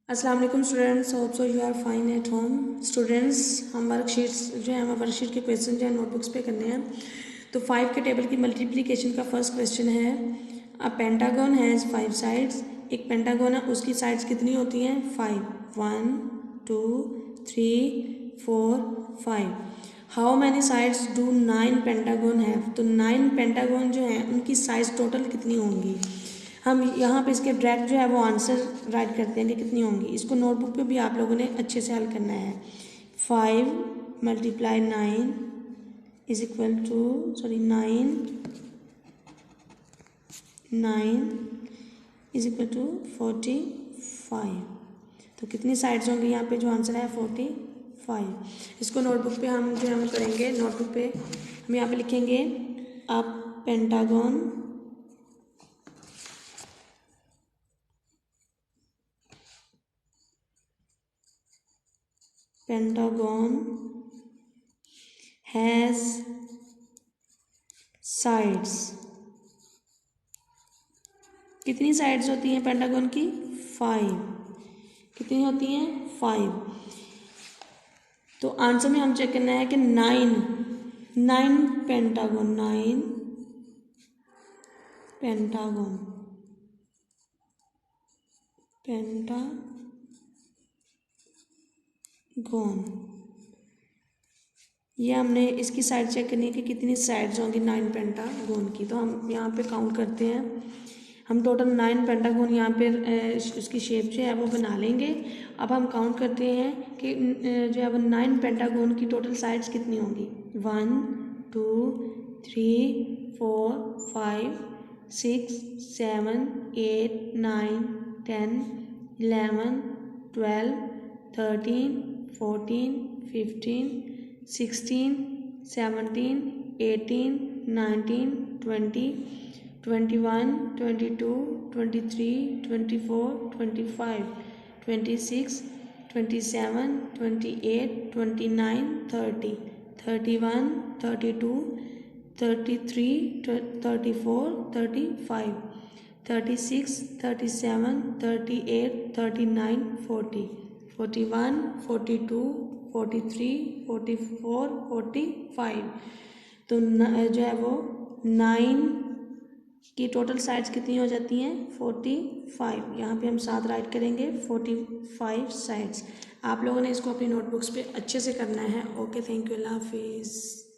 अस्सलाम वालेकुम students, hope so you are fine at home. Students, हम वर्कशीट्स जो है हमारे वर्कशीट के क्वेश्चन जो है नोटबुक्स पे करने हैं। तो 5 के टेबल की मल्टीप्लिकेशन का फर्स्ट क्वेश्चन है, अ पेंटागन हैज़ 5 साइड्स। एक पेंटागन है, उसकी साइड्स कितनी होती हैं? 5। 1 2 3 4 5। How many sides do 9 pentagon have? तो 9 पेंटागन जो है उनकी साइज टोटल कितनी होंगी? हम यहाँ पे इसके डायरेक्ट जो है वो आंसर राइट करते हैं कि कितनी होंगी। इसको नोटबुक पे भी आप लोगों ने अच्छे से हल करना है। 5 × 9 is equal to 9 is equal to 45। तो कितनी साइड्स होंगी यहाँ पे? जो आंसर है 45। इसको नोटबुक पे हम जो हम करेंगे, नोटबुक पे हम यहाँ पे लिखेंगे अ पेंटागन has sides। कितनी साइड्स होती हैं पेंटागन की? 5। कितनी होती हैं? 5। तो आंसर में हम चेक करना है कि 9 पेंटागन, 9 पेंटागन ये हमने इसकी साइड चेक करनी है कि कितनी साइड्स होंगी 9 पेंटागन की। तो हम यहाँ पे काउंट करते हैं। हम टोटल 9 पेंटागन यहाँ पे उसकी शेप जो है वो बना लेंगे। अब हम काउंट करते हैं कि जो है वो 9 पेंटागन की टोटल साइड्स कितनी होंगी। 1 2 3 4 5 6 7 8 9 10 11 12 13 14 15 16 17 18 19 20 21 22 23 24 25 26 27 28 29 30 31 32 33 34 35 36 37 38 39 40 41 42 43 44 45। तो जो है वो 9 की टोटल साइड्स कितनी हो जाती हैं? 45। यहाँ पे हम 7 राइट करेंगे। 45 साइड्स। आप लोगों ने इसको अपनी नोटबुक्स पे अच्छे से करना है। ओके, थैंक यू, अल्लाह हाफिज़।